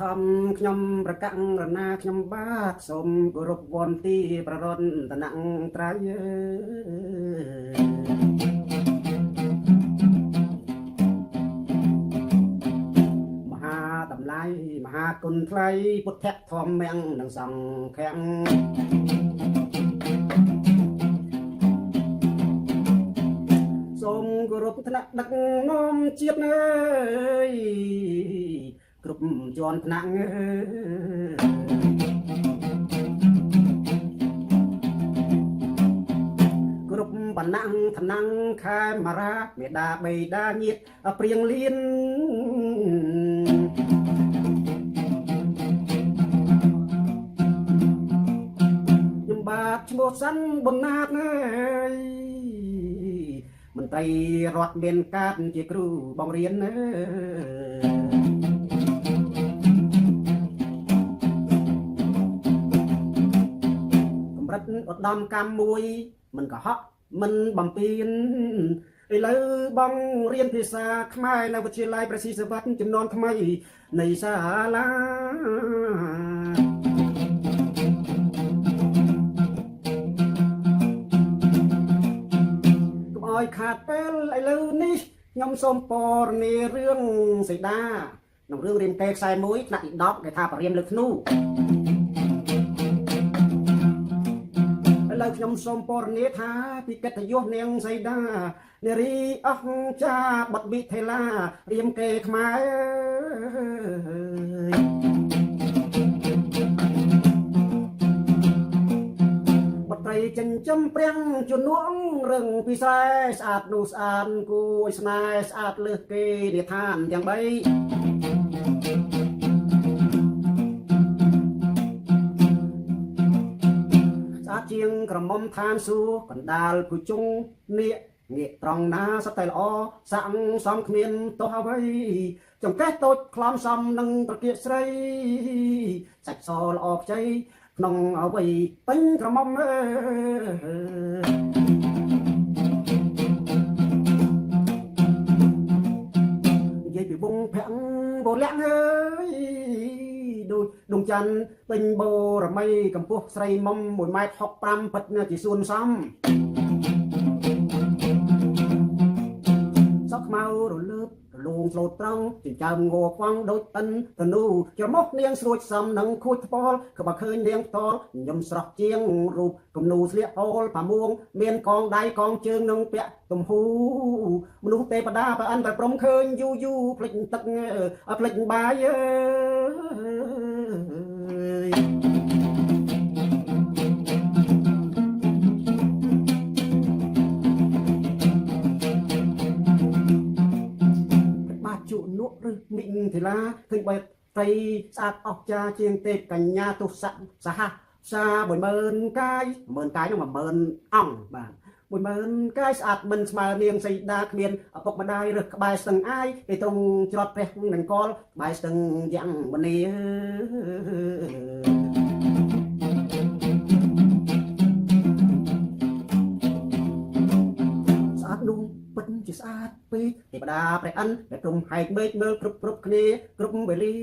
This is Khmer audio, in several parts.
ធម្មខ្ញុំប្រកាំងរណាខ្ញុំបាទសូមគោរពវន្ទីប្ររនតនៈត្រៃមហាតម្លៃមហាគុណថ្លៃពុទ្ធធម្មំនិងសង្ឃំសូមគោរពថ្នាក់ដឹកនាំជាតិអើយគ្រប់ជាន់ថ្នាក់គ្រប់បណ្ណាំងឋានៈខេមរាមេដាបៃតាញាតព្រៀងលៀនខ្ញុំបាទឈ្មោះសាន់ប៊ុនណាតអើយមន្ត្រីរដ្ឋមានកាតជាគ្រូបង្រៀនកម្រិតឧត្តមកម្មមួយមិនកុហកមិនបំពេញឥឡូវបងរៀនភាសាខ្មែរនៅវិទ្យាល័យព្រះស៊ីសុវត្ថិចំនួនថ្មីនៃសាលាឲ្យខាតពេលឥឡូវនេះខ្ញុំសូមពរនារឿងសីតាក្នុងរឿងរាមកេរ្តិ៍ខ្សែ1ថ្នាក់ទី10គេថាបរិមលើកធ្នូឥឡូវខ្ញុំសូមពរនាថាពីកិត្តិយសនាងសីតានារីអស្ចារ្យបុត្រវិថេឡារាមកេរ្តិ៍ខ្មែរចិញ្ចឹមព្រាំងជំនួងរឹងពិសេសស្អាតនោះស្អាតគួរស្នេហ៍ស្អាតលើសគេនិឋានទាំង3ស្អាតជាងក្រមុំឋានសួគ៌កណ្ដាលគូជុងនាគងាកត្រង់ណាសតែល្អសាក់សំគ្មានទោះអ្វីចង្កេះតូចខ្លំសំនឹងប្រគាកស្រីសាច់សល្អខ្ចីក្នុងអ្វីពេញក្រមុំនិយាយពីវងភាំងបូលាក់អើយដូចដងច័ន្ទពេញបូរមីកម្ពស់ស្រីមុំ1.65 ម៉ែត្រពិតជាសួនសំសក់ខ្មៅរលើបលងស្លូតត្រង់ចិញ្ចើមងัวខ្វង់ដូចអិនតនូច្រមុះនាងស្រួចសំនឹងខួចថ្ពាល់ក៏បើឃើញនាងផ្ទាល់ញឹមស្រស់ជាងរូបគំនូស្លៀកហូលផាមួងមានកងដៃកងជើងនឹងពាក់ទំហូមនុស្សទេវតាប្រអិនតែព្រមឃើញយូយូភ្លេចទឹកភ្លេចបាយអើយជក់នក់ឬមីងធីឡាឃើញបែបស្រីស្អាតអស្ចារ្យជាងទេពកញ្ញាទុស័កសហសា10000កាយ10000កាយនោះ10000អង្គបាទ10000កាយស្អាតមិនស្មើនាងសីតាគ្មានឪពុកម្ដាយរើសក្បែរស្ទឹងអាយឯត្រង់ច្រត់ព្រះនឹងកលក្បែរស្ទឹងយ៉ាងមនីស្អាតនោះពិតជាស្អាតពេកទេវតាព្រះអិនដែលព្រមហែកមេឃមើលគ្រប់គ្នាគ្រប់វេលា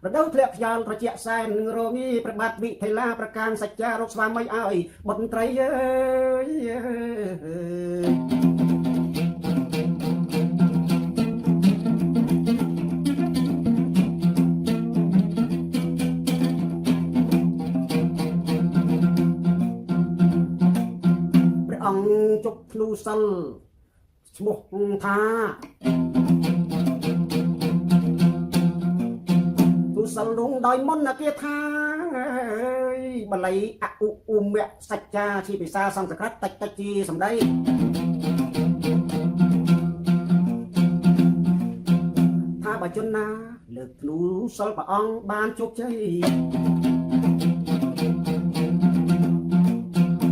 រដូវធ្លាក់ខ្យល់ត្រជាក់សែនរងាព្រះបាទវិថេឡាប្រកាសសច្ចារកស្វាមីឲ្យបុត្រីអើយព្រះអង្គជប់ធ្នូសិលឈ្មោះថាទូសិលនោះដោយមន្តគាថាបល័យអឧឧមៈសច្ចាជាភាសាសំស្ក្រឹតតិចជាសម្ដីថាបើជនណាលើកធ្នូសិលព្រះអង្គបានជោគជ័យ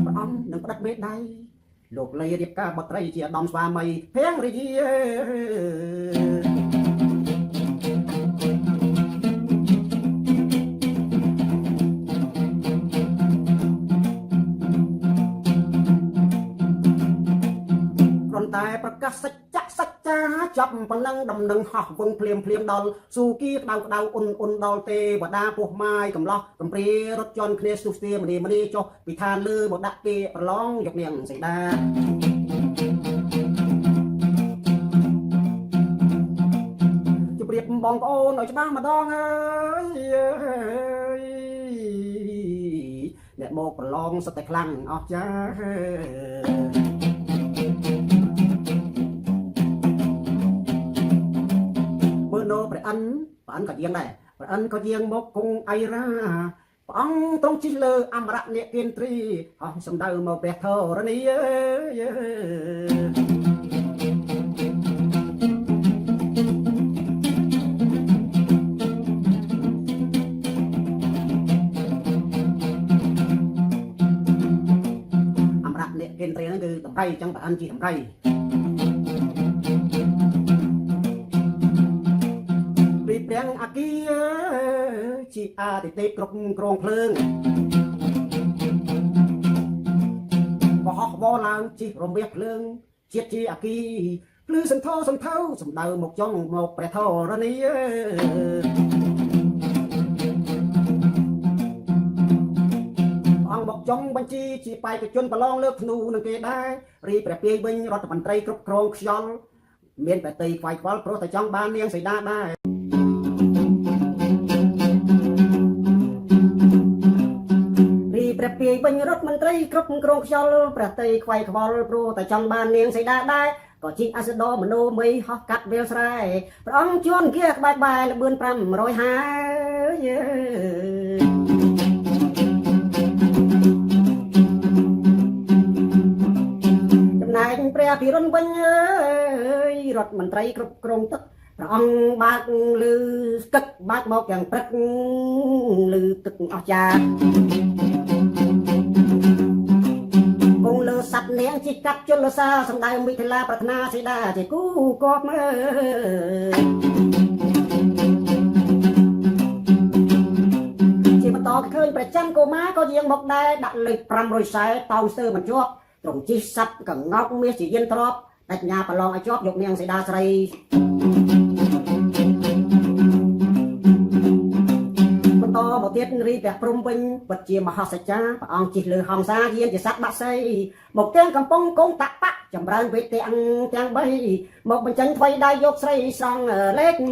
ព្រះអង្គនឹងផ្ដិតមេដៃលោកលីរៀបការបុត្រីជាឧត្តមស្វាមីភៀងរាជាគ្រាន់តែប្រកាសសច្ចា ចាប់ប៉ុណ្ណឹងដំណឹងហោះវឹងភ្លាមដល់ស៊ូគីក្តៅអ៊ុនដល់ទេវតាពោះម៉ាយកំឡោះកំព្រារត់ជន់គ្នាស្ទុះស្ទាម្នីចុះពីឋានលើមកដាក់គេប្រឡងយកនាងសីតាជម្រាបបងប្អូនឲ្យច្បាស់ម្ដងអើយអ្នកមកប្រឡងសុទ្ធតែខ្លាំងអស់ចាមើលណូព្រះអិនក៏ជាងដែរព្រះអិនក៏ជាងមកគង់អៃរ៉ាព្រះអង្គទ្រង់ជិះលើអមរៈអ្នកគិនត្រីអស់សំដៅមកព្រះធរណីគេត្រីហ្នឹងគឺតម្រៃចឹងប្រអិនជីតម្រៃពីព្រាំងអាគីជីអាទិទេពគ្រប់គ្រងភ្លើងបោះវល់ឡើងជីរំវះភ្លើងជាតិជីអាគីភ្លឺសន្ធោសំដៅមកចង់មកព្រះធរណីមកចង់បញ្ជីជាបេក្ខជនប្រឡងលើកធ្នូនឹងគេដែររីព្រះពាយវិញរដ្ឋមន្ត្រីគ្រប់គ្រងខ្យល់មានបតីខ្វាយខ្វល់ព្រោះតែចង់បាននាងសីតាដែររីព្រះពាយវិញរដ្ឋមន្ត្រីគ្រប់គ្រងខ្យល់ព្រះតីខ្វាយខ្វល់ព្រោះតែចង់បាននាងសីតាដែរក៏ជីអសដមនោមីហោះកាត់វាលស្រែព្រះអង្គជួនគាក្បែកបាយលបឿន500ហើយព្រះភិរុនវិញអើយរដ្ឋមន្ត្រីគ្រប់គ្រងទឹកព្រះអង្គបើកលឺទឹកបើកមកយ៉ាងព្រឹកលឺទឹកអស្ចារ្យគង់លើសัตว์នាងជីកាត់ជលសាសម្ដៅមិថិលាប្រាថ្នាសីតាជាគូកប់មើជាបន្តឃើញព្រះច័ន្ទកុមារក៏យាងមកដែរដាក់លេខ500ខ្សែតោងស្ទើមិនជាប់ត្រង់ជីសັດកងោកមាសជាយានទ្របបញ្ញាប្រឡងឲ្យជាប់យកនាងសីតាស្រីបន្តមកទៀតរីព្រះព្រំវិញពិតជាមហោសច្ចាព្រះអង្គជិះលើហង្សាយានជាសត្វបាក់សីមកទាំងកំពុងកងតបៈចម្រើនវេទទាំង3មកបញ្ចេញថ្វីដៃយកស្រីស្រង់លេខ1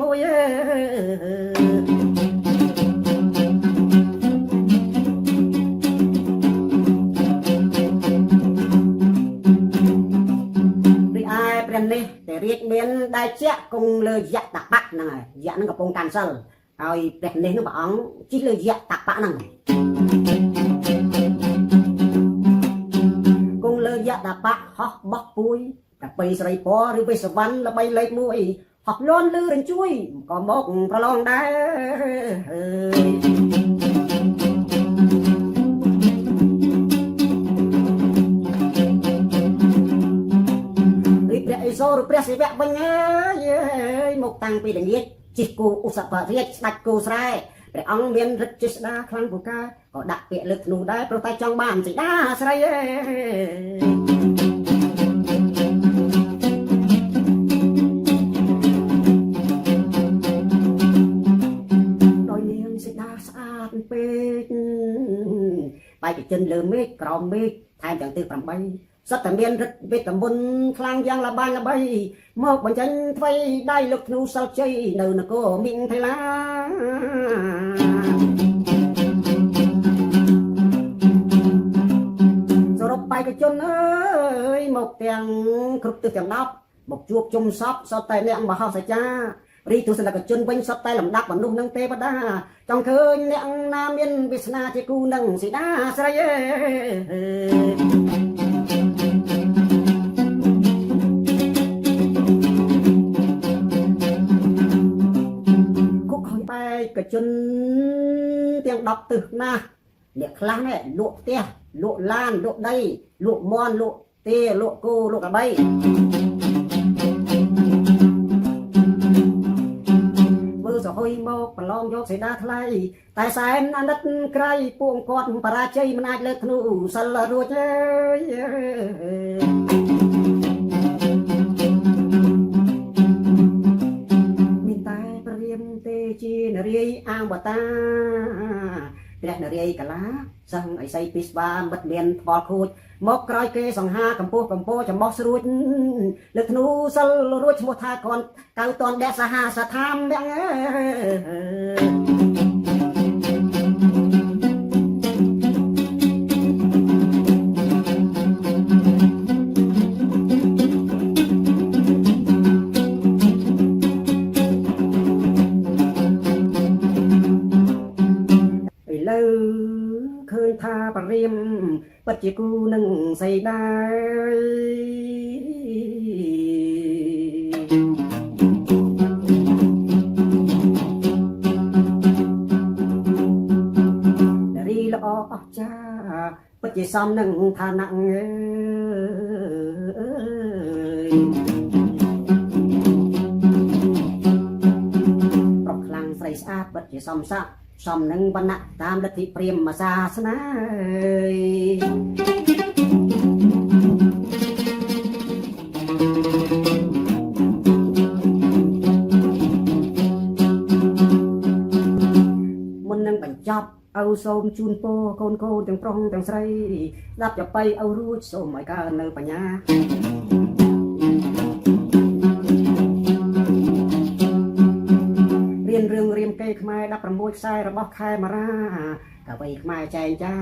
នេះតែរៀបមានដែលជាគង់លើយៈតបៈហ្នឹងហើយយៈហ្នឹងកំពុងកាន់សិលហើយព្រះនេះនឹងព្រះអង្គជិះលើយៈតបៈហ្នឹងគង់លើយៈតបៈហោះបោះពួយតែបីស្រីពណ៌ឬវិសវ័នល្បីលេខ1ហោះលន់លឺរញ្ជួយក៏មកប្រឡងដែរសូរព្រះសិវៈវិញអើយមកតាំងពីល្ងាចជិះគូឧសភរាជស្ដេចគូស្រែព្រះអង្គមានឫទ្ធិចេស្តាខ្លាំងពូកាក៏ដាក់ពាក្យលើកធ្នូដែរព្រោះតែចង់បានសីតាស្រីដោយនាងសីតាស្អាតពេកបែកចិនលើមេឃក្រោមមេឃថែមទាំងទិស8សត្វតែមានរិទ្ធវេទមន្តខ្លាំងយ៉ាងល្បីមកបញ្ចេញថ្វីដៃលោកធ្នូសិលជ័យនៅនគរមិថិលាសរុបបេក្ខជនអើយមកទាំងគ្រប់ទិសទាំង10មកជួបជុំសពសត្វតែអ្នកមហោសច្ចារីទស្សនិកជនវិញសត្វតែលំដាប់មនុស្សនឹងទេវតាចង់ឃើញអ្នកណាមានវាសនាជាគូនឹងសីតាស្រីកជនទាំង10ទិសណាអ្នកខ្លះនេះលក់ផ្ទះលក់ឡានលក់ដីលក់មន់លក់ទេលក់គោលក់អ្វីមើលសហុយមកប្រឡងយកសេនាថ្លៃតែសែនអាណិតក្រៃពួកគាត់បរាជ័យមិនអាចលើកធ្នូសិលរួចទេ នរាយអាវតាព្រះនរាយកលាសឹងអីស័យពីស្វាមិត្តមានថ្វល់ខូចមកក្រោយគេសង្ហាកម្ពស់កម្ពោចំបោះស្រួចលើកធ្នូសិលរួចឈ្មោះថាគាត់កៅតនដេសហាសថាមទាំងឃើញថាបរិមពិតជាគូនឹងសៃដែររីល្អអស្ចារ្យពិតជាសមនឹងឋានៈប្រុសខ្លាំងស្រីស្អាតពិតជាសមស័ក្តិសំនឹងវណ្ណៈតាមលទ្ធិព្រាហ្មណ៍សាសនាមុននឹងបញ្ចប់ឪសូមជូនពរកូនកូនទាំងប្រុសទាំងស្រីស្ដាប់ចាប់បីឪរួចសូមឲ្យកើននៅបញ្ញារៀនរឿងរៀមកេរខ្មែរ16ខ្សែរបស់ខែមារាកវីខ្មែរចែងចា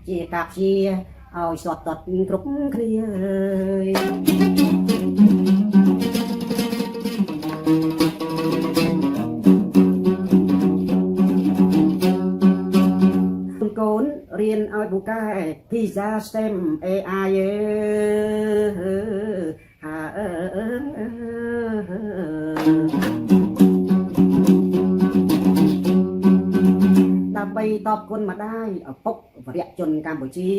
ជាកាព្យាឲ្យស្ទាត់តត់គ្រប់គ្នាកូនរៀនឲ្យពូកែ Pizza STEM AI ដើម្បីតបគុណម្ដាយឪពុកវរៈជនកម្ពុជា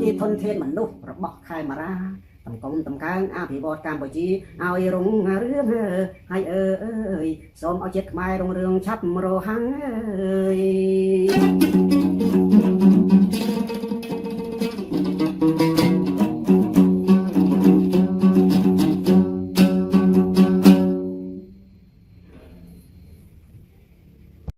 ជាធនធានមនុស្សរបស់ខេមរាតំកូនតំកើងអភិវឌ្ឍកម្ពុជាឲ្យរុងរឿងហើយអើយសូមឲ្យជាតិខ្មែររុងរឿងឆាប់រហ័ង